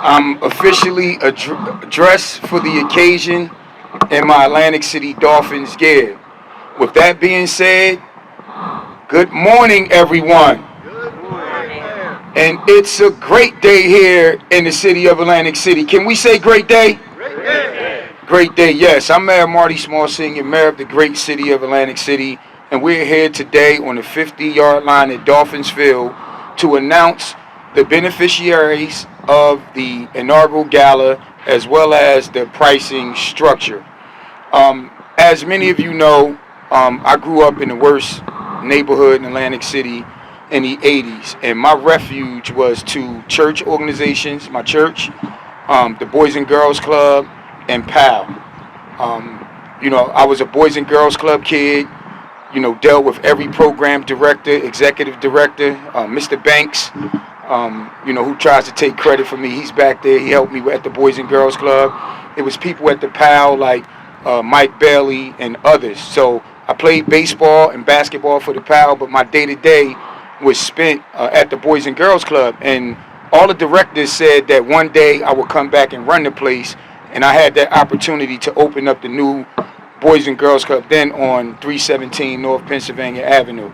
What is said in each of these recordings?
I'm officially dressed for the occasion in my Atlantic City Dolphins gear. With that being said, good morning, everyone. Good morning. And it's a great day here in the city of Atlantic City. Can we say great day? Great day. Great day, yes. I'm Mayor Marty Small, Senior Mayor of the great city of Atlantic City, and we're here today on the 50-yard line at Dolphins Field to announce the beneficiaries of the Inaugural Gala as well as the pricing structure. As many of you know, I grew up in the worst neighborhood in Atlantic City in the 80s, and my refuge was to church organizations, my church, the Boys and Girls Club, and PAL. I was a Boys and Girls Club kid, dealt with every program director, executive director, Mr. Banks, who tries to take credit for me. He's back there. He helped me at the Boys and Girls Club. It was people at the PAL like Mike Bailey and others. So I played baseball and basketball for the PAL, but my day-to-day was spent at the Boys and Girls Club. And all the directors said that one day I would come back and run the place, and I had that opportunity to open up the new Boys and Girls Club then on 317 North Pennsylvania Avenue.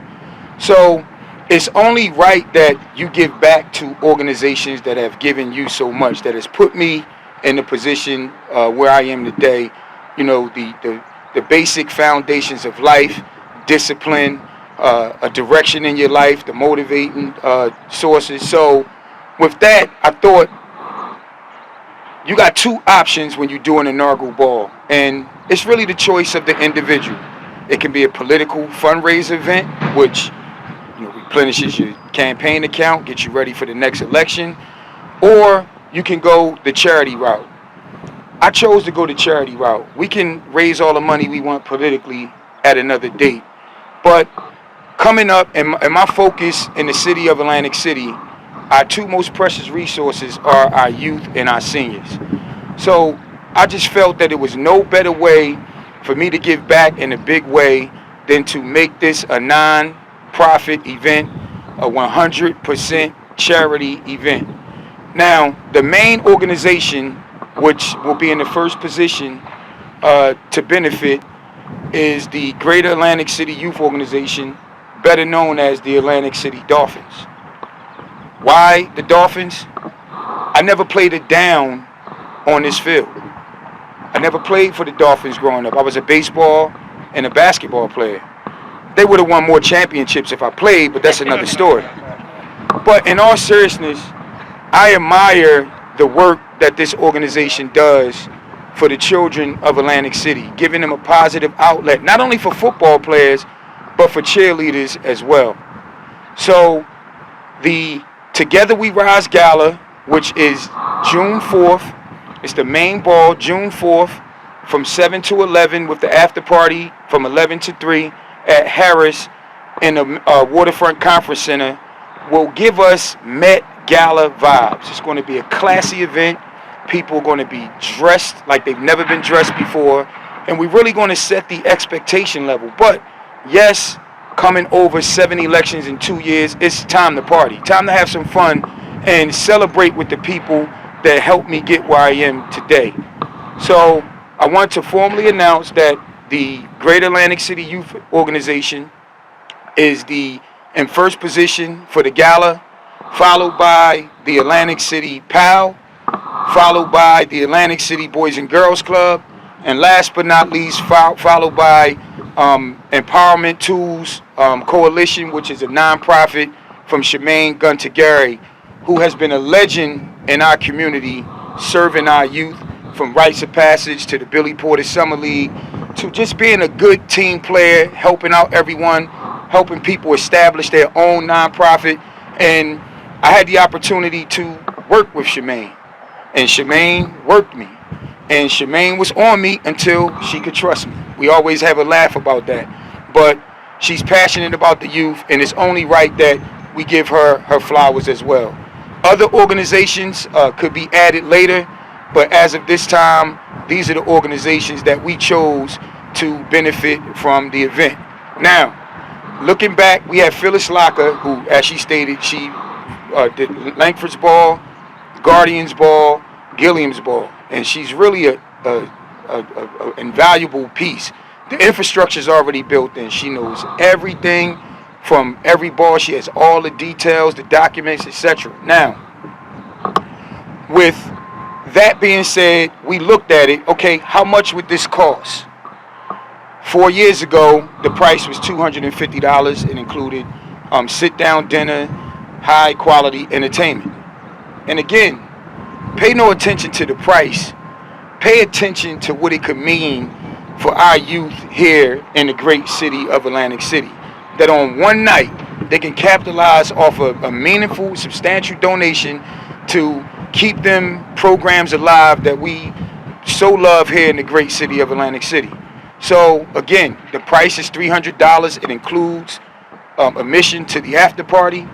So it's only right that you give back to organizations that have given you so much, that has put me in the position where I am today. The basic foundations of life, discipline, a direction in your life, the motivating sources. So with that, I thought you got two options when you do an inaugural ball, and it's really the choice of the individual. It can be a political fundraiser event, which replenishes your campaign account, gets you ready for the next election, or you can go the charity route. I chose to go the charity route. We can raise all the money we want politically at another date, but coming up, and my focus in the city of Atlantic City, our two most precious resources are our youth and our seniors. So I just felt that it was no better way for me to give back in a big way than to make this a non-profit event, a 100% charity event. Now, the main organization, which will be in the first position to benefit, is the Greater Atlantic City Youth Organization, better known as the Atlantic City Dolphins. Why the Dolphins? I never played it down on this field. I never played for the Dolphins growing up. I was a baseball and a basketball player. They would have won more championships if I played, but that's another story. But in all seriousness, I admire the work that this organization does for the children of Atlantic City, giving them a positive outlet, not only for football players, but for cheerleaders as well. So the Together We Rise Gala, which is June 4th, it's the main ball, June 4th, from 7 to 11, with the after party from 11 to 3 at Harrah in the Waterfront Conference Center, will give us Met Gala vibes. It's going to be a classy event. People are going to be dressed like they've never been dressed before, and we're really going to set the expectation level. But yes, coming over 7 elections in 2 years, it's time to party, time to have some fun and celebrate with the people that helped me get where I am today. So I want to formally announce that the Greater Atlantic City Youth Organization is in first position for the gala, followed by the Atlantic City PAL, followed by the Atlantic City Boys and Girls Club, and last but not least, followed by Empowerment Tools Coalition, which is a nonprofit from Shemaine Gunter-Gary, who has been a legend in our community, serving our youth, from rites of passage to the Billy Porter Summer League, to just being a good team player, helping out everyone, helping people establish their own nonprofit. And I had the opportunity to work with Shemaine, and Shemaine worked me, and Shemaine was on me until she could trust me. We always have a laugh about that, but she's passionate about the youth, and it's only right that we give her her flowers as well. Other organizations could be added later, but as of this time, these are the organizations that we chose to benefit from the event. Now, looking back, we have Phyllis Locker, who, as she stated, she did Langford's Ball, Guardians Ball, Gilliam's ball, and she's really a invaluable piece. The infrastructure's already built in. She knows everything from every ball. She has all the details, the documents, etc. Now, with that being said, we looked at it. Okay, how much would this cost? 4 years ago, the price was $250. It included sit-down dinner, high-quality entertainment. And again, pay no attention to the price. Pay attention to what it could mean for our youth here in the great city of Atlantic City. That on one night, they can capitalize off a meaningful, substantial donation to keep them programs alive that we so love here in the great city of Atlantic City. So again, the price is $300. It includes admission to the after party.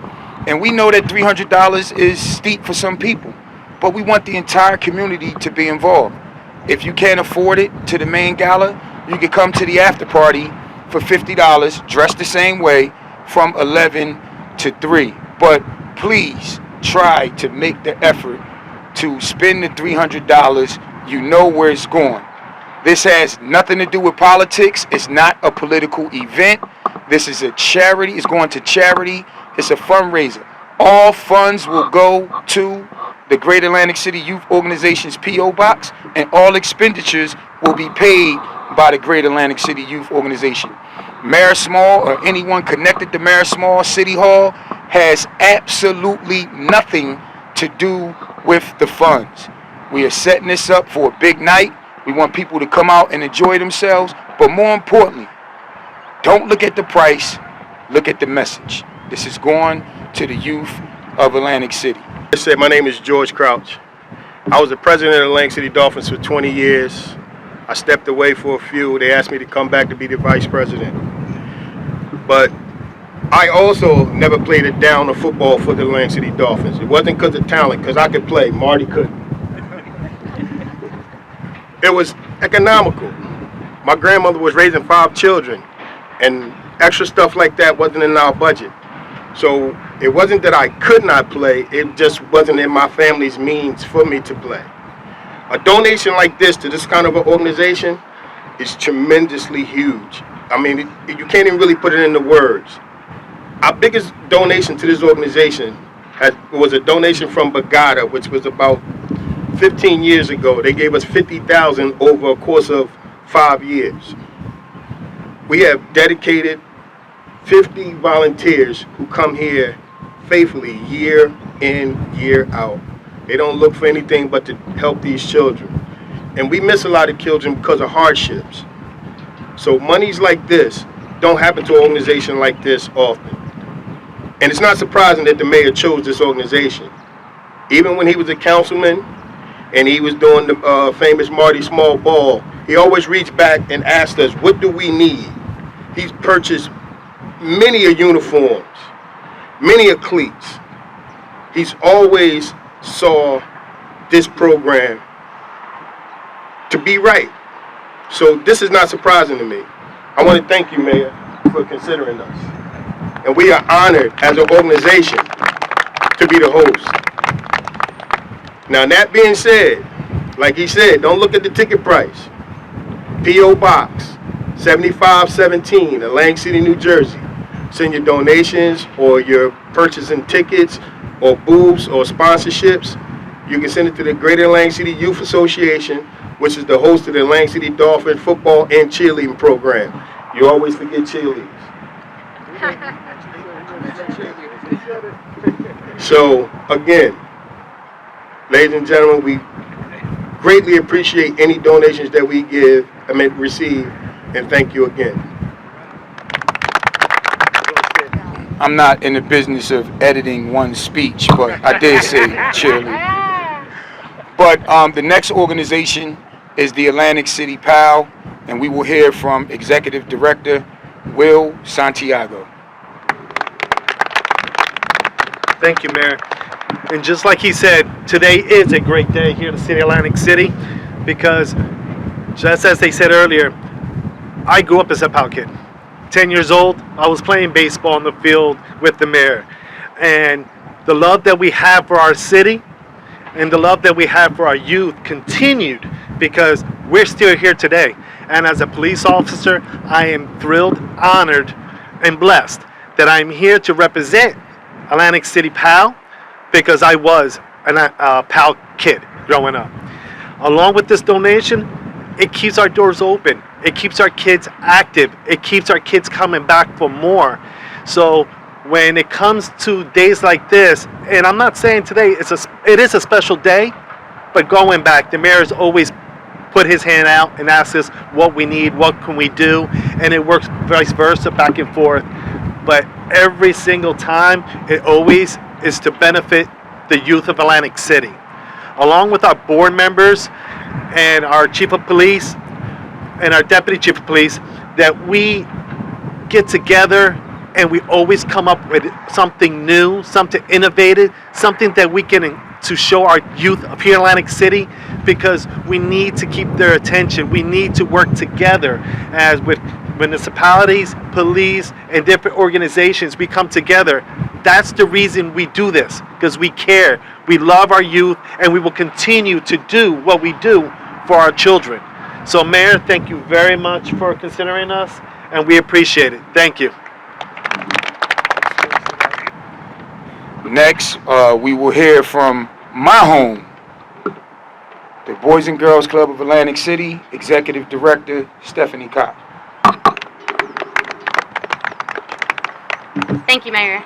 And we know that $300 is steep for some people, but we want the entire community to be involved. If you can't afford it to the main gala, you can come to the after party for $50, dressed the same way, from 11 to 3. But please try to make the effort to spend the $300. You know where it's going. This has nothing to do with politics. It's not a political event. This is a charity. It's going to charity. It's a fundraiser. All funds will go to the Great Atlantic City Youth Organization's P.O. Box, and all expenditures will be paid by the Great Atlantic City Youth Organization. Mayor Small or anyone connected to Mayor Small City Hall has absolutely nothing to do with the funds. We are setting this up for a big night. We want people to come out and enjoy themselves, but more importantly, don't look at the price, look at the message. This is going to the youth of Atlantic City. My name is George Crouch. I was the president of the Atlantic City Dolphins for 20 years. I stepped away for a few. They asked me to come back to be the vice president. But I also never played a down of football for the Atlantic City Dolphins. It wasn't because of talent, because I could play. Marty couldn't. It was economical. My grandmother was raising 5 children, and extra stuff like that wasn't in our budget. So it wasn't that I could not play, it just wasn't in my family's means for me to play. A donation like this to this kind of an organization is tremendously huge. I mean, you can't even really put it into words. Our biggest donation to this organization was a donation from GACYA, which was about 15 years ago. They gave us $50,000 over a course of 5 years. We have dedicated 50 volunteers who come here faithfully year in, year out. They don't look for anything but to help these children. And we miss a lot of children because of hardships. So monies like this don't happen to an organization like this often. And it's not surprising that the mayor chose this organization. Even when he was a councilman and he was doing the famous Marty Small ball, he always reached back and asked us, what do we need? He's purchased many a uniforms, many a cleats. He's always saw this program to be right. So this is not surprising to me. I want to thank you, Mayor, for considering us. And we are honored as an organization to be the host. Now that being said, like he said, don't look at the ticket price. P.O. Box 7517, Atlantic City, New Jersey. Send your donations or your purchasing tickets or booths or sponsorships. You can send it to the Greater Atlantic City Youth Association, which is the host of the Atlantic City Dolphin football and cheerleading program. You always forget cheerleaders. So again, ladies and gentlemen, we greatly appreciate any donations that we receive, and thank you again. I'm not in the business of editing one speech, but I did say cheerleader. But the next organization is the Atlantic City PAL, and we will hear from Executive Director Will Santiago. Thank you, Mayor. And just like he said, today is a great day here in the city of Atlantic City because, just as they said earlier, I grew up as a PAL kid. 10 years old, I was playing baseball on the field with the mayor. And the love that we have for our city and the love that we have for our youth continued, because we're still here today. And as a police officer, I am thrilled, honored, and blessed that I'm here to represent Atlantic City PAL, because I was a PAL kid growing up. Along with this donation, it keeps our doors open. It keeps our kids active. It keeps our kids coming back for more. So when it comes to days like this, and I'm not saying today it is a special day, but going back, the mayor's always put his hand out and asked us what we need, what can we do, and it works vice versa, back and forth. But every single time, it always is to benefit the youth of Atlantic City. Along with our board members and our chief of police and our deputy chief of police, that we get together and we always come up with something new, something innovative, something that we can to show our youth of here in Atlantic City, because we need to keep their attention. We need to work together as with municipalities, police, and different organizations. We come together. That's the reason we do this, because we care. We love our youth, and we will continue to do what we do for our children. So, Mayor, thank you very much for considering us, and we appreciate it. Thank you. Next, we will hear from my home, the Boys and Girls Club of Atlantic City, Executive Director Stephanie Cox. Thank you, Mayor.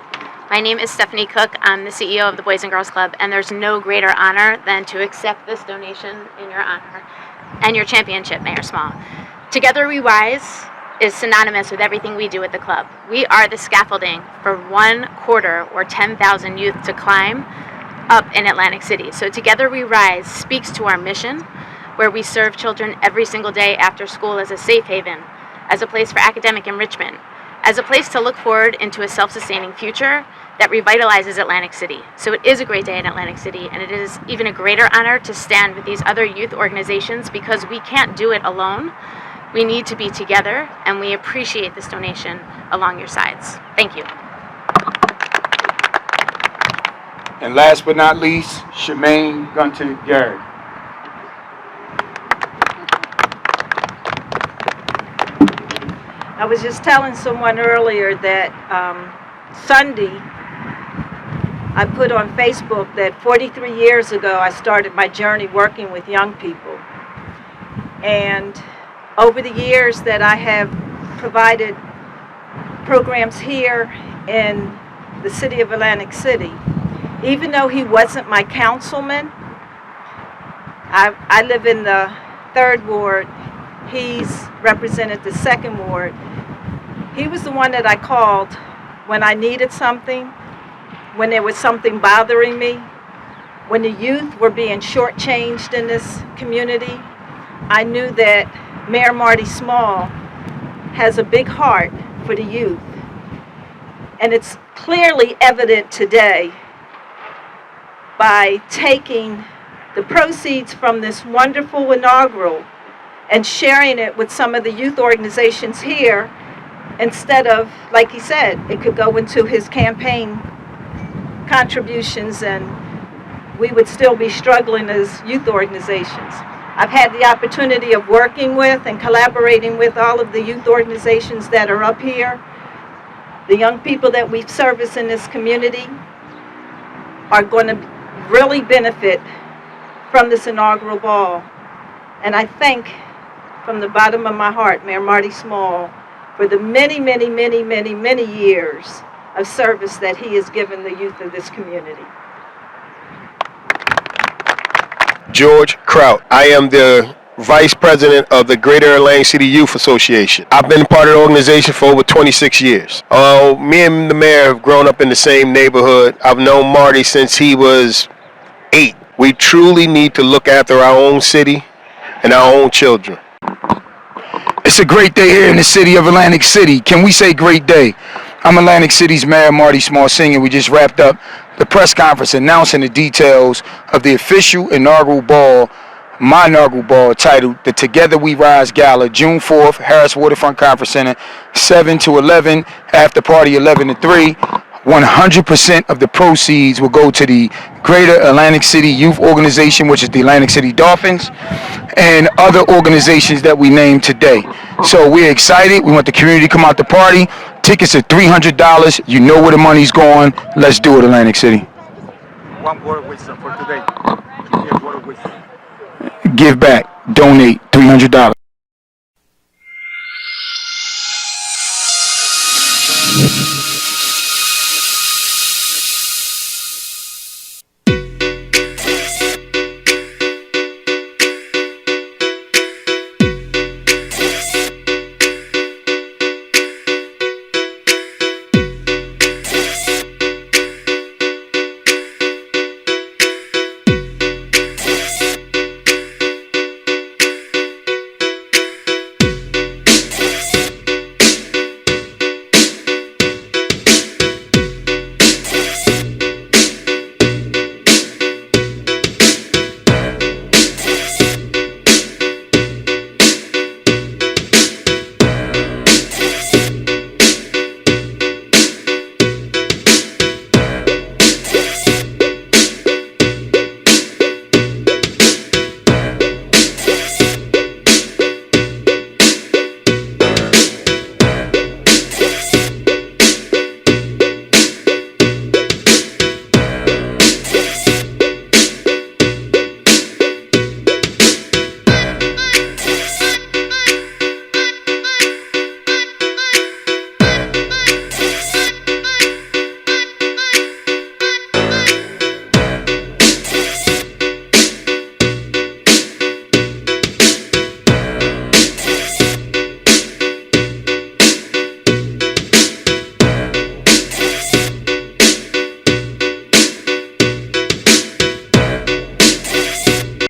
My name is Stephanie Cook. I'm the CEO of the Boys and Girls Club, and there's no greater honor than to accept this donation in your honor and your championship, Mayor Small. Together We Rise is synonymous with everything we do at the club. We are the scaffolding for 1/4 or 10,000 youth to climb up in Atlantic City. So Together We Rise speaks to our mission, where we serve children every single day after school as a safe haven, as a place for academic enrichment, as a place to look forward into a self-sustaining future that revitalizes Atlantic City. So it is a great day in Atlantic City, and it is even a greater honor to stand with these other youth organizations, because we can't do it alone. We need to be together, and we appreciate this donation along your sides. Thank you. And last but not least, Shemaine Gunter Garrett. I was just telling someone earlier that Sunday, I put on Facebook that 43 years ago I started my journey working with young people. And over the years that I have provided programs here in the city of Atlantic City, even though he wasn't my councilman, I live in the 3rd Ward, he's represented the 2nd Ward. He was the one that I called when I needed something, when there was something bothering me, when the youth were being shortchanged in this community. I knew that Mayor Marty Small has a big heart for the youth. And it's clearly evident today by taking the proceeds from this wonderful inaugural and sharing it with some of the youth organizations here, instead of, like he said, it could go into his campaign contributions and we would still be struggling as youth organizations. I've had the opportunity of working with and collaborating with all of the youth organizations that are up here. The young people that we service in this community are going to really benefit from this inaugural ball. And I thank from the bottom of my heart Mayor Marty Small for the many, many, many, many, many years of service that he has given the youth of this community. George Kraut. I am the Vice President of the Greater Atlantic City Youth Association. I've been part of the organization for over 26 years. Me and the mayor have grown up in the same neighborhood. I've known Marty since he was 8. We truly need to look after our own city and our own children. It's a great day here in the city of Atlantic City. Can we say great day? I'm Atlantic City's Mayor Marty Small Sr. We just wrapped up the press conference announcing the details of the official inaugural ball, my inaugural ball, titled the Together We Rise Gala, June 4th, Harrah Waterfront Conference Center, 7 to 11, after party 11 to 3. 100% of the proceeds will go to the Greater Atlantic City Youth Organization, which is the Atlantic City Dolphins, and other organizations that we named today. So we're excited. We want the community to come out to party. Tickets are $300. You know where the money's going. Let's do it, Atlantic City. One word of wisdom for today. Give me a word of wisdom. Give back. Donate $300.